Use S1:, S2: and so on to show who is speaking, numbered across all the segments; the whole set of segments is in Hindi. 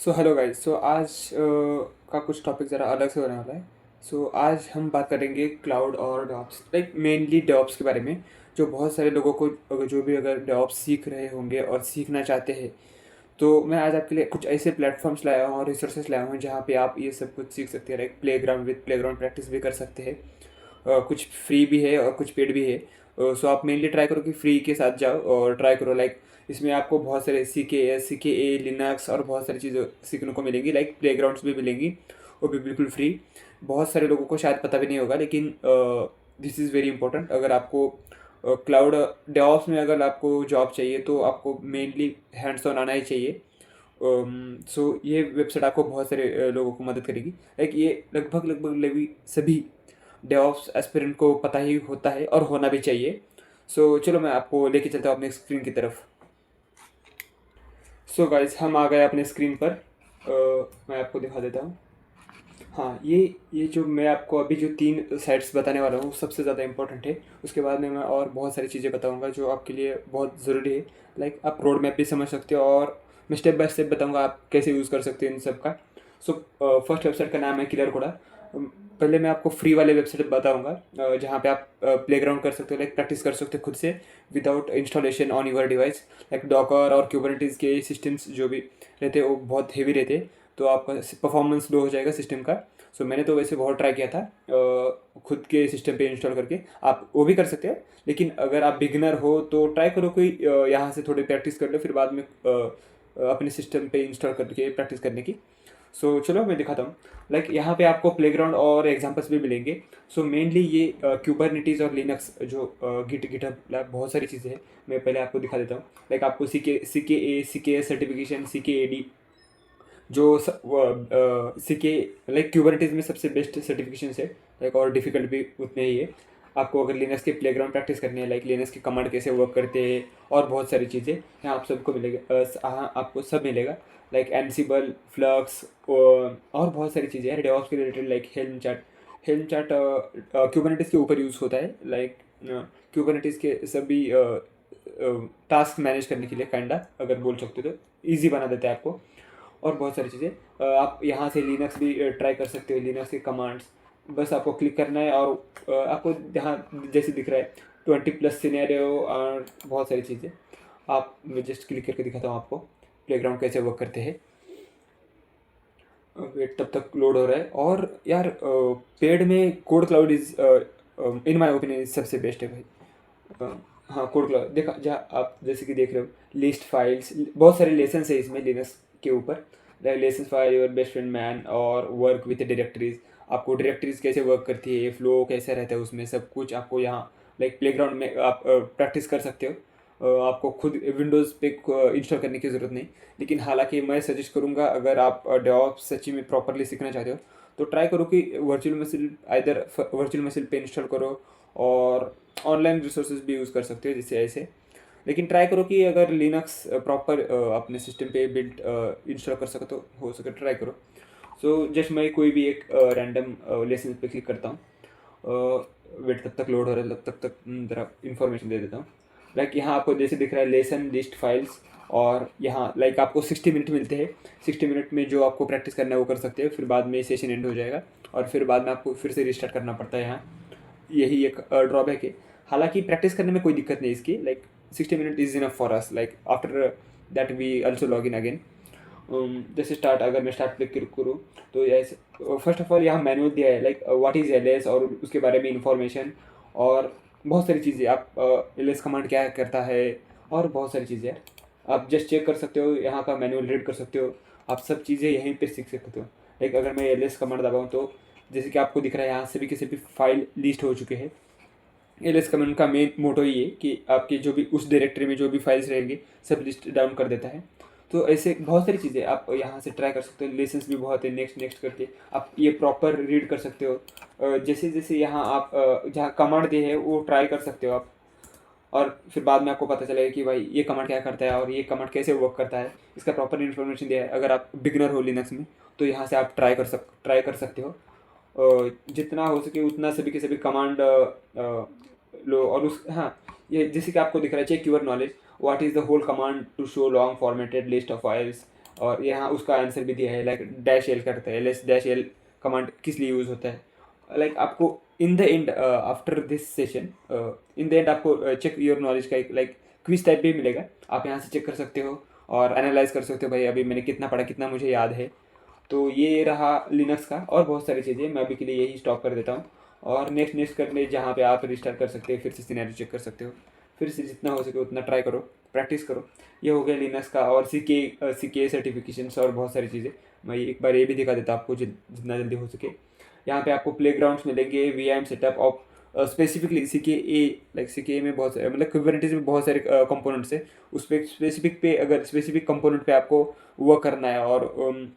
S1: So hello guys. सो आज का कुछ टॉपिक ज़रा अलग से होने वाला है। सो आज हम बात करेंगे क्लाउड और डॉप्स, लाइक मेनली डॉप्स के बारे में। जो बहुत सारे लोगों को जो भी अगर डॉप्स सीख रहे होंगे और सीखना चाहते हैं, तो मैं आज आपके लिए कुछ ऐसे प्लेटफॉर्म्स लाया हूँ और रिसोर्सेज लाया हूँ जहाँ पे आप ये सब कुछ सीख सकते हैं। लाइक प्लेग्राउंड प्रैक्टिस भी कर सकते हैं। कुछ फ्री भी है और कुछ पेड भी है। सो आप मेनली ट्राई करो कि फ्री के साथ जाओ और ट्राई करो। लाइक इसमें आपको बहुत सारे सी के ए लिनक्स और बहुत सारी चीज़ें सीखने को मिलेंगी। लाइक प्लेग्राउंड्स भी मिलेंगी, वो भी बिल्कुल फ्री। बहुत सारे लोगों को शायद पता भी नहीं होगा, लेकिन दिस इज़ वेरी इंपॉर्टेंट। अगर आपको क्लाउड डेवऑप्स में अगर आपको जॉब चाहिए तो आपको मेनली हैंड्स ऑन आना ही चाहिए। सो ये वेबसाइट आपको बहुत सारे लोगों को मदद करेगी। लाइक ये लगभग सभी डेवऑप्स एस्पिरेंट को पता ही होता है और होना भी चाहिए। सो चलो मैं आपको लेके चलता हूँ अपने स्क्रीन की तरफ। सो गाइस, हम आ गए अपने स्क्रीन पर। मैं आपको दिखा देता हूँ। हाँ, ये जो मैं आपको अभी जो 3 साइट्स बताने वाला हूँ सबसे ज़्यादा इंपॉर्टेंट है। उसके बाद में मैं और बहुत सारी चीज़ें बताऊँगा जो आपके लिए बहुत ज़रूरी है। लाइक आप रोड मैप भी समझ सकते हो और मैं स्टेप बाय स्टेप बताऊँगा आप कैसे यूज़ कर सकते हो इन सब का। सो फर्स्ट वेबसाइट का नाम है क्लियर कोडा। पहले मैं आपको फ्री वाले वेबसाइट बताऊँगा जहाँ पे आप प्लेग्राउंड कर सकते हो, लाइक प्रैक्टिस कर सकते हो खुद से without installation on your device. Like Docker और क्यूबरनेटीज़ के सिस्टम्स जो भी रहते हैं वो बहुत हेवी रहते हैं, तो आपका परफॉर्मेंस लो हो जाएगा सिस्टम का। सो मैंने तो वैसे बहुत ट्राई किया था खुद के सिस्टम पे इंस्टॉल करके। आप वो भी कर सकते हैं, लेकिन अगर आप बिगिनर हो तो ट्राई करो कोई यहाँ से थोड़ी प्रैक्टिस कर लो, फिर बाद में अपने सिस्टम पे इंस्टॉल करके प्रैक्टिस करने की। सो चलो मैं दिखाता हूँ। लाइक यहाँ पे आपको प्लेग्राउंड और एग्जांपल्स भी मिलेंगे। सो मेनली ये क्यूबरनेटीज़ और लिनक्स जो गिटहब लैब बहुत सारी चीज़ें हैं। मैं पहले आपको दिखा देता हूँ। लाइक आपको सी के ए सर्टिफिकेशन, CKAD जो सी के लाइक क्यूबरनेटीज़ में सबसे बेस्ट सर्टिफिकेशन है। लाइक और डिफ़िकल्ट भी उतने ही है। आपको अगर लिनक्स के प्लेग्राउंड प्रैक्टिस करनी है, लाइक लिनक्स के कमांड कैसे वर्क करते हैं और बहुत सारी चीज़ें यहाँ आप सबको मिलेगा। हाँ, आपको सब मिलेगा। लाइक एनसिबल, फ्लक्स और बहुत सारी चीज़ें हैं डेवॉप्स के रिलेटेड। लाइक हेल्म चार्ट क्यूबरनेटीज़ के ऊपर यूज़ होता है। लाइक क्यूबरनेटीज़ के सभी टास्क मैनेज करने के लिए काइंडा अगर बोल सकते हो तो ईजी बना देता है आपको। और बहुत सारी चीज़ें आप यहाँ से लिनक्स भी ट्राई कर सकते हो। लिनक्स के कमांड्स बस आपको क्लिक करना है और आपको यहाँ जैसे दिख रहा है 20+ सिनेरियो और बहुत सारी चीज़ें। आप मैं जस्ट क्लिक करके दिखाता हूँ आपको प्लेग्राउंड कैसे वर्क करते हैं। वेट, तब तक लोड हो रहा है। और यार पेड में code cloud is in my opinion सबसे बेस्ट है भाई। हाँ, कोड क्लाउड देखा जहाँ आप जैसे कि देख रहे हो, लिस्ट फाइल्स, बहुत सारे लेसन है इसमें लिनक्स के ऊपर। Lesson file, your best friend man और वर्क विद डायरेक्टरीज। आपको डायरेक्टरीज कैसे वर्क करती है, फ्लो कैसे रहता है उसमें, सब कुछ आपको यहाँ लाइक प्लेग्राउंड में आप प्रैक्टिस कर सकते हो। आपको खुद विंडोज़ पे इंस्टॉल करने की ज़रूरत नहीं। लेकिन हालांकि मैं सजेस्ट करूँगा अगर आप डेवऑप्स सच्ची में प्रॉपरली सीखना चाहते हो तो ट्राई करो कि वर्चुअल मशीन पे इंस्टॉल करो और ऑनलाइन रिसोर्सेज भी यूज़ कर सकते हो जैसे ऐसे। लेकिन ट्राई करो कि अगर लिनक्स प्रॉपर अपने सिस्टम पे बिल्ड इंस्टॉल कर सको तो हो सके ट्राई करो। सो जस्ट मैं कोई भी एक रैंडम लेसन पे क्लिक करता हूँ। वेट, तब तक लोड हो रहा है, तब तक ज़रा इन्फॉर्मेशन दे देता हूँ। लाइक यहाँ आपको जैसे दिख रहा है लेसन लिस्ट फाइल्स, और यहाँ लाइक आपको 60 मिनट मिलते हैं। 60 मिनट में जो आपको प्रैक्टिस करना है वो कर सकते हो, फिर बाद में सेशन एंड हो जाएगा और फिर बाद में आपको फिर से रिस्टार्ट करना पड़ता है यहाँ। यही एक ड्रॉबैक है। हालांकि प्रैक्टिस करने में कोई दिक्कत नहीं इसकी। Like 60 minute is enough for us. Like after that we also log in again. जैसे स्टार्ट, अगर मैं स्टार्ट क्लिक करूँ तो यस, फर्स्ट ऑफ ऑल यहाँ मैनुअल दिया है लाइक व्हाट इज़ एल और उसके बारे में इंफॉर्मेशन और बहुत सारी चीज़ें। आप एल कमांड क्या करता है और बहुत सारी चीज़ें आप जस्ट चेक कर सकते हो। यहाँ का मैनुअल रीड कर सकते हो। आप सब चीज़ें यहीं पे सीख सकते हो। लाइक अगर मैं एल कमांड दबाऊँ तो जैसे कि आपको दिख रहा है यहाँ से भी किसी भी फाइल लिस्ट हो चुके हैं। एल कमांड का मेन मोटो ये है कि आपकी जो भी उस डायरेक्टरी में जो भी फाइल्स रहेंगे सब लिस्ट डाउन कर देता है। तो ऐसे बहुत सारी चीज़ें आप यहाँ से ट्राई कर सकते हो। लेसन्स भी बहुत है, नेक्स्ट नेक्स्ट करके आप ये प्रॉपर रीड कर सकते हो। जैसे जैसे यहाँ आप जहाँ कमांड दिए है वो ट्राई कर सकते हो आप। और फिर बाद में आपको पता चलेगा कि भाई ये कमांड क्या करता है और ये कमांड कैसे वर्क करता है, इसका प्रॉपर इन्फॉर्मेशन दिया है। अगर आप बिगनर हो लिनक्स में तो यहाँ से आप ट्राई कर सकते हो। जितना हो सके उतना सभी के सभी कमांड लो। और उस हाँ, ये जैसे कि आपको दिख रहा है check your knowledge, what is the whole command to show long formatted list of files. और यहाँ उसका आंसर भी दिया है, लाइक डैश एल करता है, ls डैश एल कमांड किस लिए यूज़ होता है। लाइक आपको in the end after this session in the end आपको चेक योर नॉलेज का एक लाइक क्विज टाइप भी मिलेगा। आप यहाँ से चेक कर सकते हो और एनालाइज कर सकते हो भाई अभी मैंने कितना पढ़ा, कितना मुझे याद है। तो ये रहा लिनक्स का, और बहुत सारी चीज़ें, मैं अभी के लिए यही स्टॉप कर देता हूँ। और नेक्स्ट करने जहाँ पे आप रिस्टार्ट कर सकते हो, फिर से सिनेरियो चेक कर सकते हो, फिर से जितना हो सके उतना ट्राई करो, प्रैक्टिस करो। ये हो गया लिनक्स का। और सी के सर्टिफिकेशंस और बहुत सारी चीज़ें। मैं एक बार ये भी दिखा देता आपको जितना जल्दी हो सके। यहाँ पे आपको प्ले ग्राउंड्स मिलेंगे, VM setup of specifically CKA, like CKA में बहुत सारे मतलब कुबरनेटिस में बहुत सारे कंपोनेंट्स है। उस पर अगर स्पेसिफिक कंपोनेंट पे आपको वर्क करना है और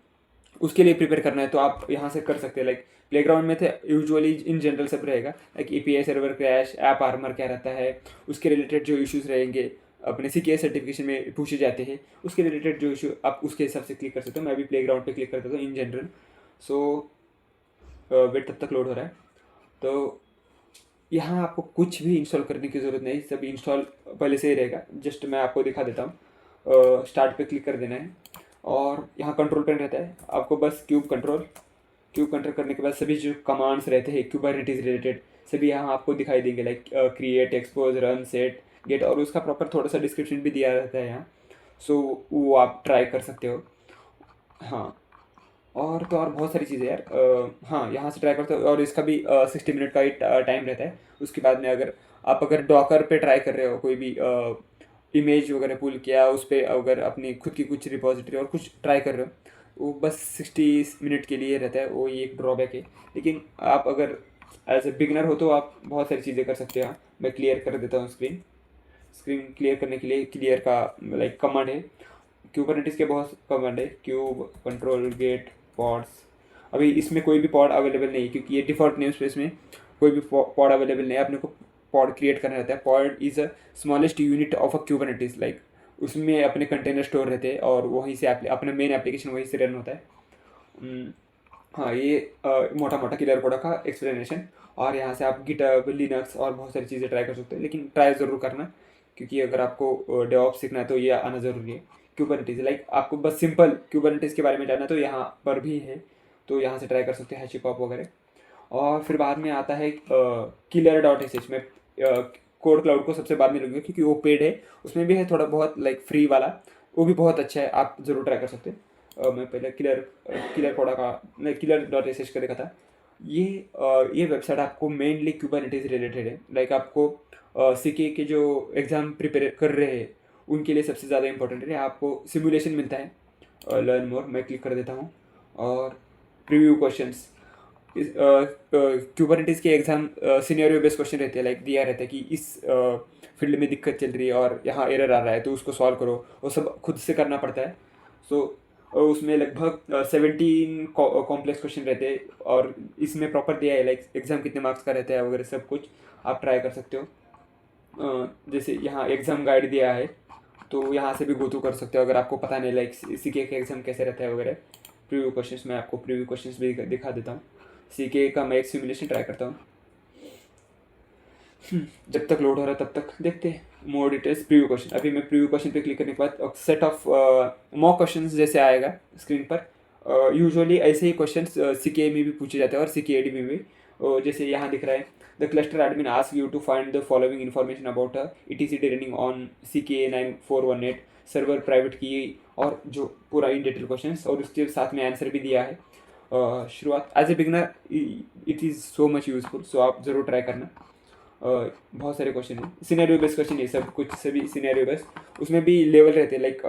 S1: उसके लिए प्रिपेयर करना है तो आप यहाँ से कर सकते हैं। लाइक प्लेग्राउंड में थे यूजुअली इन जनरल सब रहेगा, like API server crash, app armour क्या रहता है, उसके रिलेटेड जो इश्यूज रहेंगे अपने CKA सर्टिफिकेशन में पूछे जाते हैं, उसके रिलेटेड जो इशू आप उसके हिसाब से क्लिक कर सकते हो। मैं अभी प्लेग्राउंड पे क्लिक कर देता हूँ इन जनरल। सो वेट तब तक लोड हो रहा है। तो यहाँ आपको कुछ भी इंस्टॉल करने की ज़रूरत नहीं, सब इंस्टॉल पहले से ही रहेगा। जस्ट मैं आपको दिखा देता हूँ। स्टार्ट पे क्लिक कर देना है और यहाँ कंट्रोल पेन रहता है, आपको बस क्यूब कंट्रोल करने के बाद सभी जो कमांड्स रहते हैं क्यूबरनेटिस रिलेटेड सभी यहाँ आपको दिखाई देंगे, like create, expose, run, set, get, और उसका प्रॉपर थोड़ा सा डिस्क्रिप्शन भी दिया रहता है यहाँ। सो वो आप ट्राई कर सकते हो। हाँ, और तो और बहुत सारी चीज़ें यार। हाँ, यहाँ से ट्राई करते हो, और इसका भी 60 मिनट का ही टाइम रहता है। उसके बाद में अगर डॉकर पे ट्राई कर रहे हो, कोई भी इमेज वगैरह पुल किया उस पर, अगर अपनी खुद की कुछ रिपोजिटरी और कुछ ट्राई कर रहे हो, वो बस 60 मिनट के लिए रहता है, वो ये एक ड्रॉबैक है। लेकिन आप अगर एज ए बिगनर हो तो आप बहुत सारी चीज़ें कर सकते हो। हाँ, मैं क्लियर कर देता हूँ स्क्रीन क्लियर करने के लिए क्लियर का लाइक कमांड है। क्यूबरनेटिस के बहुत कमांड है, क्यूब, कंट्रोल, गेट, पॉड्स। अभी इसमें कोई भी पॉड अवेलेबल नहीं है क्योंकि ये डिफ़ॉल्ट नेम स्पेस में कोई भी पॉड अवेलेबल नहीं है। अपने को पॉड क्रिएट करना रहता है। Pod is a smallest unit of a Kubernetes, like उसमें अपने कंटेनर स्टोर रहते हैं और वहीं से अपना मेन एप्लीकेशन वहीं से रन होता है। हाँ, ये मोटा मोटा क्लियर कोड का एक्सप्लेनेशन। और यहाँ से आप गिटहब, लिनक्स और बहुत सारी चीज़ें ट्राई कर सकते हैं, लेकिन ट्राई ज़रूर करना क्योंकि अगर आपको डेवऑप्स सीखना है तो ये आना ज़रूरी है। क्यूबरनेटिस, लाइक आपको बस सिंपल क्यूबरनेटिस के बारे में जानना है तो यहाँ पर भी है, तो यहाँ से ट्राई कर सकते हैं, हैशिपॉप वगैरह। और फिर बाद में आता है killer.sh में। कोड क्लाउड को सबसे बाद में लूँगा क्योंकि वो पेड है, उसमें भी है थोड़ा बहुत लाइक फ्री वाला, वो भी बहुत अच्छा है, आप ज़रूर ट्राई कर सकते हैं। मैं पहले किलर कोडा का मैं killer.sh का देखा था। ये वेबसाइट आपको मेनली क्यूबरनेटिस रिलेटेड है, लाइक आपको सीके के जो एग्ज़ाम प्रिपेयर कर रहे हैं उनके लिए सबसे ज़्यादा इंपॉर्टेंट है। आपको सिमुलेशन मिलता है। लर्न मोर मैं क्लिक कर देता हूँ और प्रीव्यू क्वेश्चंस। इस क्यूबरनेटिस के एग्ज़ाम सिनेरियो बेस्ड क्वेश्चन रहते हैं, लाइक दिया रहता है कि इस फील्ड में दिक्कत चल रही है और यहाँ एरर आ रहा है तो उसको सॉल्व करो, वो सब खुद से करना पड़ता है। सो उसमें लगभग 17 कॉम्प्लेक्स क्वेश्चन रहते हैं और इसमें प्रॉपर दिया है लाइक एग्ज़ाम कितने मार्क्स का रहता है वगैरह सब कुछ आप ट्राई कर सकते हो। जैसे यहाँ एग्ज़ाम गाइड दिया है तो यहाँ से भी गो थ्रू कर सकते हो अगर आपको पता नहीं लाइक सीके का एग्ज़ाम कैसे रहता है वगैरह। प्रीव्यू क्वेश्चंस मैं आपको प्रीव्यू क्वेश्चंस भी दिखा देता हूँ। सीके का मैं एक सिमुलेशन ट्राई करता हूँ। जब तक लोड हो रहा है तब तक देखते हैं मोर डिटेल्स। प्रीव्यू क्वेश्चन, अभी मैं प्रीव्यू क्वेश्चन पे क्लिक करने के बाद सेट ऑफ मॉक क्वेश्चंस जैसे आएगा स्क्रीन पर। यूजुअली ऐसे ही क्वेश्चंस सीके में भी पूछे जाते हैं और CKAD में भी। जैसे यहाँ दिख रहा है, the cluster admin ask you to find the following information about ETCD running on CKA 9418 server private key, और जो पूरा इन डिटेल क्वेश्चन और उसके साथ में आंसर भी दिया है। शुरुआत as a beginner it is so much useful, so आप ज़रूर ट्राई करना। बहुत सारे क्वेश्चन है, सिनेरियो बेस्ड क्वेश्चन है सब कुछ, सभी सिनेरियो बेस्ड। उसमें भी लेवल रहते हैं लाइक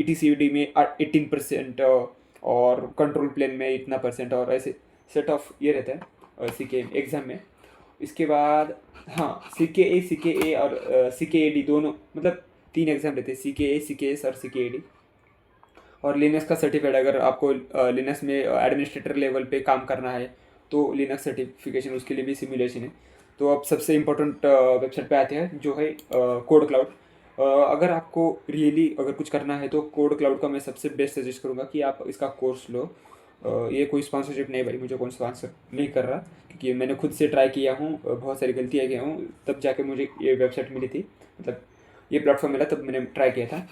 S1: ETCD में 18% और कंट्रोल प्लेन में इतना परसेंट, और ऐसे सेट ऑफ ये रहता है CK एग्ज़ाम में। इसके बाद हाँ, CKA और CKAD दोनों, मतलब 3 एग्ज़ाम रहते हैं, CKA, CKS और CKAD। और लिनक्स का सर्टिफाइड, अगर आपको लिनक्स में एडमिनिस्ट्रेटर लेवल पे काम करना है तो लिनक्स सर्टिफिकेशन उसके लिए भी सिमुलेशन है। तो अब सबसे इम्पोर्टेंट वेबसाइट पे आते हैं जो है कोड क्लाउड। अगर आपको रियली अगर कुछ करना है तो कोड क्लाउड का मैं सबसे बेस्ट सजेस्ट करूँगा कि आप इसका कोर्स लो। ये कोई स्पॉन्सरशिप नहीं भाई, मुझे कौन स्पॉन्सर नहीं कर रहा क्योंकि मैंने खुद से ट्राई किया हूँ, बहुत सारी गलतियाँ किया हूँ, तब जाके मुझे ये वेबसाइट मिली थी, मतलब ये प्लेटफॉर्म मिला तब मैंने ट्राई किया था।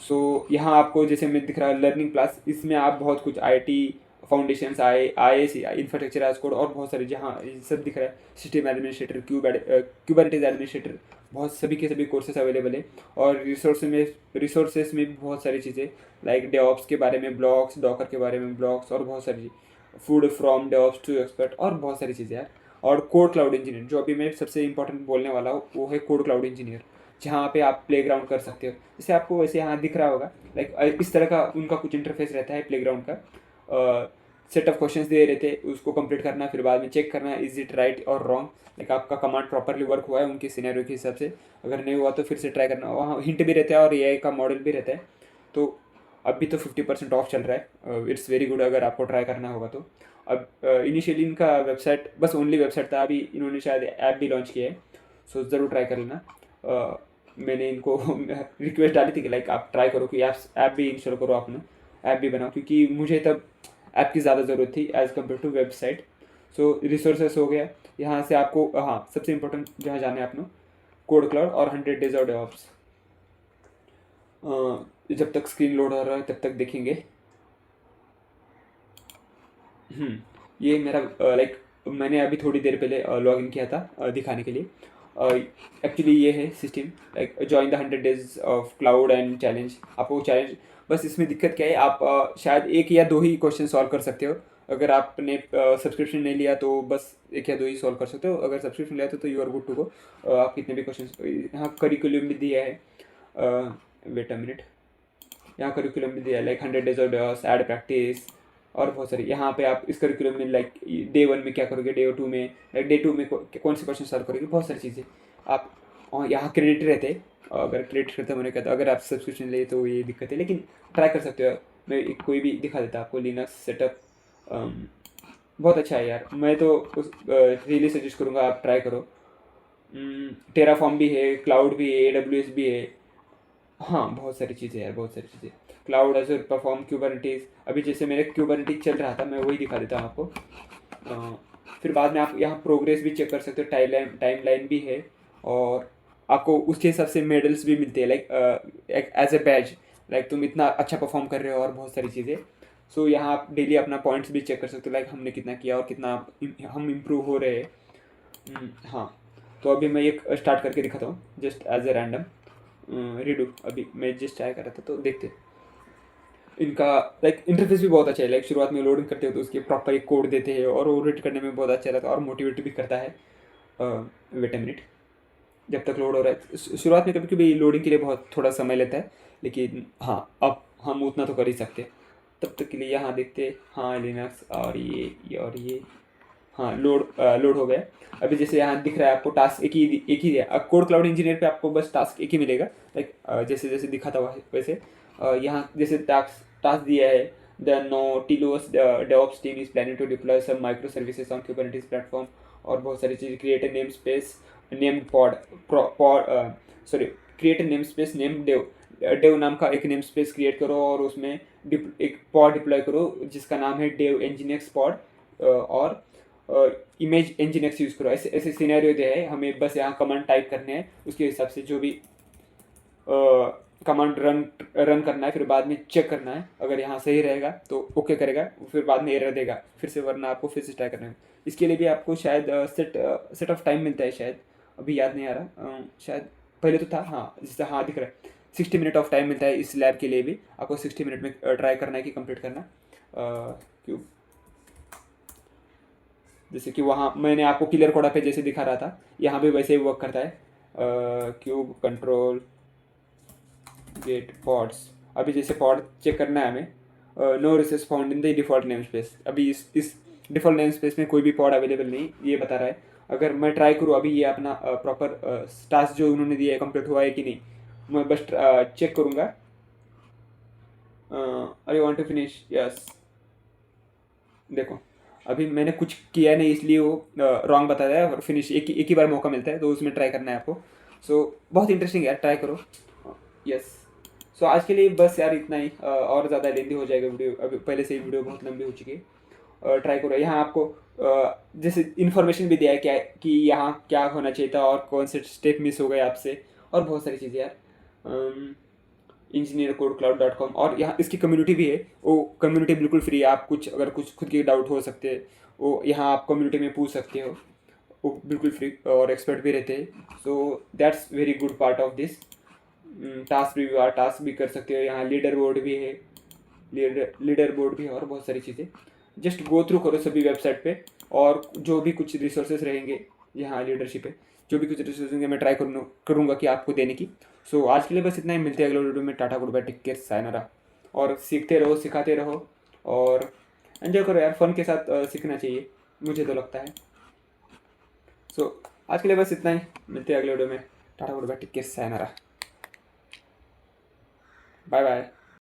S1: सो यहाँ आपको जैसे मैं दिख रहा है लर्निंग क्लास, इसमें आप बहुत कुछ आईटी फाउंडेशंस, आई इंफ्रास्ट्रक्चर एज कोड और बहुत सारे जहाँ ये सब दिख रहा है, सिस्टम एडमिनिस्ट्रेटर, क्यूबरनेटिस एडमिनिस्ट्रेटर, बहुत सभी के सभी कोर्सेस अवेलेबल है। और रिसोर्सेज में भी बहुत सारी चीज़ें, लाइक डेवऑप्स के बारे में ब्लॉग्स, डॉकर के बारे में ब्लॉग्स, और बहुत सारी food from DevOps to expert, और बहुत सारी चीज़ें यार। और कोड क्लाउड इंजीनियर, जो अभी मैं सबसे इंपॉर्टेंट बोलने वाला हूँ, वो है कोड क्लाउड इंजीनियर, जहाँ पे आप प्ले ग्राउंड कर सकते हो। जैसे आपको वैसे यहाँ दिख रहा होगा, लाइक इस तरह का उनका कुछ इंटरफेस रहता है प्ले ग्राउंड का। सेट ऑफ क्वेश्चंस दे रहे थे, उसको कंप्लीट करना, फिर बाद में चेक करना इज इट राइट और रॉन्ग, लाइक आपका कमांड प्रॉपरली वर्क हुआ है उनके सिनेरियो के हिसाब से। अगर नहीं हुआ तो फिर से ट्राई करना। वहाँ हिंट भी रहता है और एआई का मॉडल भी रहता है। तो अभी तो 50% ऑफ चल रहा है, इट्स वेरी गुड अगर आपको ट्राई करना होगा तो। अब इनिशियली इनका वेबसाइट बस ओनली वेबसाइट था, अभी इन्होंने शायद ऐप भी लॉन्च किया है, सो ज़रूर ट्राई कर लेना। मैंने इनको रिक्वेस्ट डाली थी कि लाइक आप ट्राई करो कि ऐप भी इंस्टॉल करो, आपने ऐप भी बनाओ, क्योंकि मुझे तब ऐप की ज़्यादा ज़रूरत थी as compare to website. So resources हो गया। यहाँ से आपको हाँ सबसे इम्पोर्टेंट जहाँ जाना है आपने, कोड क्लाउड और 100 डेज ऑफ डेवऑप्स। जब तक स्क्रीन लोड हो रहा है तब तक देखेंगे। ये मेरा लाइक मैंने अभी थोड़ी देर पहले लॉग इन किया था दिखाने के लिए। एक्चुअली ये है system, like join the 100 days of cloud and challenge. आपको चैलेंज, बस इसमें दिक्कत क्या है, आप शायद एक या दो ही क्वेश्चन सॉल्व कर सकते हो। अगर आपने सब्सक्रिप्शन नहीं लिया तो बस एक या दो ही सॉल्व कर सकते हो। अगर सब्सक्रिप्शन लिया तो you are good to go. आप कितने भी क्वेश्चन, यहाँ करिकुलम भी दिया है। वेट अ मिनट, यहाँ करिकुलम भी दिया है, like 100 days of DevOps, add practice, और बहुत सारी। यहाँ पे आप इस करिकुलम में लाइक डे 1 में क्या करोगे, डे 2 में, लाइक डे 2 में कौन से क्वेश्चन सॉल्व करोगे, बहुत सारी चीज़ें आप। और यहाँ क्रेडिट रहते हैं, अगर क्रेडिट खत्म होने का तो अगर आप सब्सक्रिप्शन ले तो ये दिक्कत है, लेकिन ट्राई कर सकते हो। मैं कोई भी दिखा देता आपको, लिनक्स सेटअप बहुत अच्छा है यार। मैं तो उस रियली सजेस्ट करूँगा आप ट्राई करो। टेराफॉर्म भी है, क्लाउड भी है, AWS भी है। हाँ बहुत सारी चीज़ें यार, बहुत सारी चीज़ें। क्लाउड एज परफॉर्म क्यूबरनेटीज, अभी जैसे मेरे क्यूबरनेटीज चल रहा था, मैं वही दिखा देता हूँ आपको। फिर बाद में आप यहाँ प्रोग्रेस भी चेक कर सकते हो, टाइमलाइन भी है, और आपको उसके हिसाब से मेडल्स भी मिलते हैं, like as a badge, like तुम इतना अच्छा परफॉर्म कर रहे हो, और बहुत सारी चीज़ें। सो यहाँ आप डेली अपना पॉइंट्स भी चेक कर सकते हो, लाइक हमने कितना किया और कितना हम इम्प्रूव हो रहे हैं। हाँ, तो अभी मैं एक स्टार्ट करके दिखाता हूँ, just as a random redo. अभी मैं जस्ट ट्राई कर रहा था, तो देखते हैं। इनका लाइक इंटरफेस भी बहुत अच्छा है, लाइक शुरुआत में लोडिंग करते हो तो उसके प्रॉपर एक कोड देते हैं, और वो रीड करने में बहुत अच्छा रहता है और मोटिवेट भी करता है। वेट अ मिनट, जब तक लोड हो रहा है, शुरुआत में कभी कभी लोडिंग के लिए बहुत थोड़ा समय लेता है, लेकिन हाँ अब हम उतना तो कर ही सकते हैं। तब तक के लिए यहाँ देखते हैं। हाँ लिनक्स और ये और ये, हाँ लोड हो गया। अभी जैसे यहाँ दिख रहा है आपको टास्क एक ही है। कोड क्लाउड इंजीनियर पे आपको बस टास्क एक ही मिलेगा, लाइक जैसे जैसे दिखा था वैसे। यहाँ जैसे टास्क दिया है, the Nautilus DevOps team is planning to deploy some microservices on Kubernetes platform, और बहुत सारी चीज़। Create a name space name create a name space name dev नाम का एक नेम स्पेस क्रिएट करो, और उसमें एक पॉड डिप्लॉय करो जिसका नाम है डेव एनजीनिक्स पॉड, और इमेज एनजीनिक्स यूज़ करो। ऐसे ऐसे सिनेरियो दे है, हमें बस यहाँ कमांड टाइप करने हैं, उसके हिसाब से जो भी कमांड रन करना है, फिर बाद में चेक करना है। अगर यहाँ सही रहेगा तो ओके करेगा, फिर बाद में एरर देगा फिर से, वरना आपको फिर से ट्राई करना है। इसके लिए भी आपको शायद सेट ऑफ टाइम मिलता है, शायद अभी याद नहीं आ रहा, शायद पहले तो था। हाँ जैसे हाँ दिख रहा है, 60 मिनट ऑफ टाइम मिलता है इस लैब के लिए भी। आपको 60 मिनट में ट्राई करना है कि कंप्लीट करना। क्यों, जैसे कि वहाँ मैंने आपको क्लियर कोडा पे जैसे दिखा रहा था, यहाँ भी वैसे ही वर्क करता है। क्यूब कंट्रोल गेट पॉड्स, अभी जैसे पॉड चेक करना है हमें, no resource found in the default namespace. अभी इस डिफ़ॉल्ट नेम स्पेस में कोई भी पॉड अवेलेबल नहीं, ये बता रहा है। अगर मैं ट्राई करूँ अभी ये अपना प्रॉपर टास्क जो उन्होंने दिया है कंप्लीट हुआ है कि नहीं, मैं बस चेक करूँगा। I want to finish, yes. देखो अभी मैंने कुछ किया नहीं, इसलिए वो रॉन्ग बता रहा है, और फिनिश एक ही बार मौका मिलता है, तो उसमें ट्राई करना है आपको। सो बहुत इंटरेस्टिंग यार, ट्राई करो। यस, सो आज के लिए बस यार इतना ही, और ज़्यादा लेंदी हो जाएगा वीडियो, अभी पहले से ही वीडियो बहुत लंबी हो चुकी है। ट्राई करो। यहाँ आपको जैसे इन्फॉर्मेशन भी दिया है क्या कि यहाँ क्या होना चाहिए था, और कौन से स्टेप मिस हो गए आपसे, और बहुत सारी चीज़ें यार। engineercodecloud.com, और यहाँ इसकी कम्युनिटी भी है। वो कम्युनिटी बिल्कुल फ्री है। आप कुछ अगर कुछ खुद के डाउट हो सकते हैं वो यहाँ आप कम्युनिटी में पूछ सकते हो। वो बिल्कुल फ्री और एक्सपर्ट भी रहते हैं। So that's very good part of this. Task review, आप टास्क भी कर सकते हो। यहाँ लीडर बोर्ड भी है, लीडर बोर्ड भी है, और बहुत सारी चीज़ें। जस्ट गो थ्रू करो सभी वेबसाइट पे, और जो भी कुछ रिसोर्सेज रहेंगे यहाँ लीडरशिप है, जो भी कुछ रिसोर्सेज होंगे मैं ट्राई करूँगा कि आपको देने की। सो आज के लिए बस इतना ही। मिलते हैं अगले वीडियो में। टाटा, गुड बाय, टेक केयर, सायनारा। और सीखते रहो, सिखाते रहो, और एंजॉय करो यार। फन के साथ सीखना चाहिए, मुझे तो लगता है। सो आज के लिए बस इतना ही। मिलते हैं अगले वीडियो में। टाटा, गुड बाय, टेक केयर, सायनारा, बाय बाय।